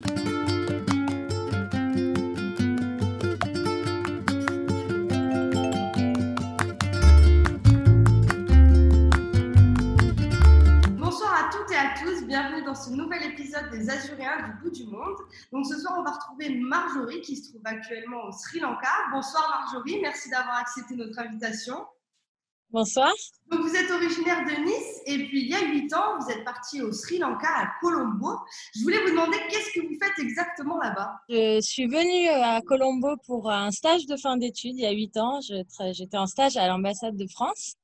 Bonsoir à toutes et à tous, bienvenue dans ce nouvel épisode des Azuréens du bout du monde. Donc ce soir, on va retrouver Marjorie qui se trouve actuellement au Sri Lanka. Bonsoir Marjorie, merci d'avoir accepté notre invitation. Bonsoir. Donc vous êtes originaire de Nice et puis il y a 8 ans, vous êtes partie au Sri Lanka, à Colombo. Je voulais vous demander qu'est-ce que vous faites exactement là-bas? Je suis venue à Colombo pour un stage de fin d'études il y a 8 ans. J'étais en stage à l'ambassade de France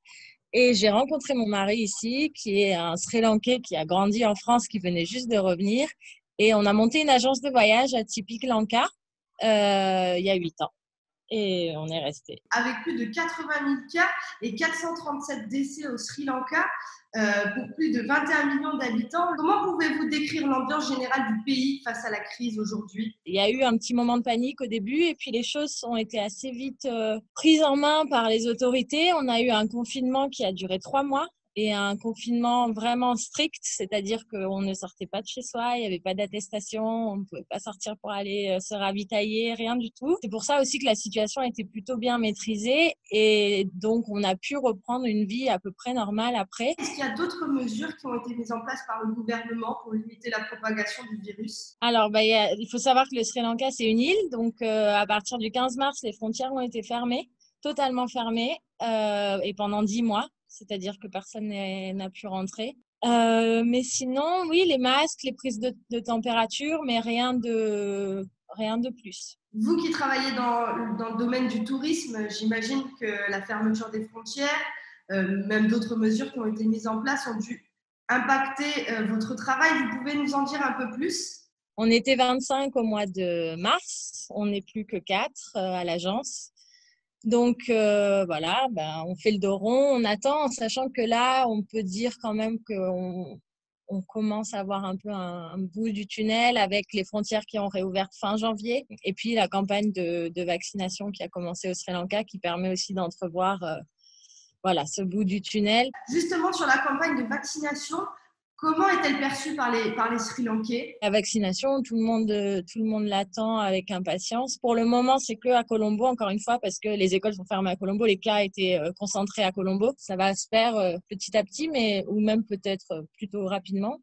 et j'ai rencontré mon mari ici, qui est un Sri Lankais qui a grandi en France, qui venait juste de revenir. Et on a monté une agence de voyage à Typique Lanka il y a 8 ans. Et on est resté. Avec plus de 80 000 cas et 437 décès au Sri Lanka pour plus de 21 millions d'habitants. Comment pouvez-vous décrire l'ambiance générale du pays face à la crise aujourd'hui? Il y a eu un petit moment de panique au début et puis les choses ont été assez vite prises en main par les autorités. On a eu un confinement qui a duré 3 mois et un confinement vraiment strict, c'est-à-dire qu'on ne sortait pas de chez soi, il n'y avait pas d'attestation, on ne pouvait pas sortir pour aller se ravitailler, rien du tout. C'est pour ça aussi que la situation était plutôt bien maîtrisée et donc on a pu reprendre une vie à peu près normale après. Est-ce qu'il y a d'autres mesures qui ont été mises en place par le gouvernement pour limiter la propagation du virus? Alors, il faut savoir que le Sri Lanka, c'est une île. Donc, à partir du 15 mars, les frontières ont été fermées, totalement fermées, et pendant 10 mois. C'est-à-dire que personne n'a pu rentrer. Mais sinon, oui, les masques, les prises de température, mais rien de plus. Vous qui travaillez dans le domaine du tourisme, j'imagine que la fermeture des frontières, même d'autres mesures qui ont été mises en place ont dû impacter votre travail. Vous pouvez nous en dire un peu plus? On était 25 au mois de mars, on n'est plus que 4 à l'agence. Donc voilà, on fait le dos rond, on attend, en sachant que là, on peut dire quand même qu'on commence à voir un peu un bout du tunnel avec les frontières qui ont réouvert fin janvier et puis la campagne de vaccination qui a commencé au Sri Lanka qui permet aussi d'entrevoir ce bout du tunnel. Justement, sur la campagne de vaccination, comment est-elle perçue par les Sri Lankais? La vaccination, tout le monde l'attend avec impatience. Pour le moment, c'est que à Colombo, encore une fois, parce que les écoles sont fermées à Colombo, les cas étaient concentrés à Colombo. Ça va se faire petit à petit, ou même peut-être plutôt rapidement.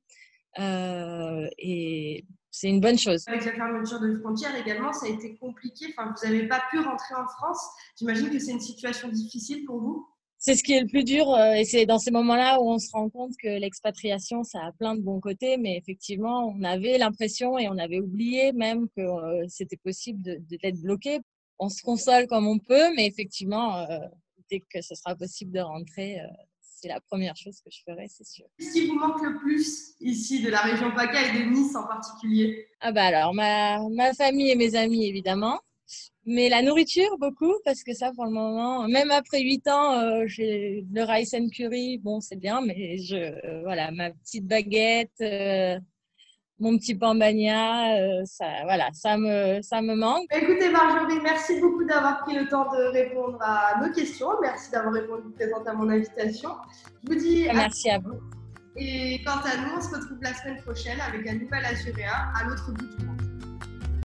Et c'est une bonne chose. Avec la fermeture de frontières également, ça a été compliqué. Enfin, vous n'avez pas pu rentrer en France. J'imagine que c'est une situation difficile pour vous. C'est ce qui est le plus dur et c'est dans ces moments-là où on se rend compte que l'expatriation, ça a plein de bons côtés, mais effectivement, on avait l'impression et on avait oublié même que c'était possible d'être bloqué. On se console comme on peut, mais effectivement, dès que ce sera possible de rentrer, c'est la première chose que je ferai, c'est sûr. Qu'est-ce qui vous manque le plus ici, de la région PACA et de Nice en particulier? Alors, ma famille et mes amis, évidemment. Mais la nourriture, beaucoup, parce que ça, pour le moment, même après 8 ans, j'ai le rice and curry, bon, c'est bien, mais voilà, ma petite baguette, mon petit pain bagna, ça me manque. Écoutez Marjorie, merci beaucoup d'avoir pris le temps de répondre à nos questions. Merci d'avoir répondu présente à mon invitation. Je vous dis merci à vous. Et quant à nous, on se retrouve la semaine prochaine avec un nouvel Azuréen à l'autre bout du monde.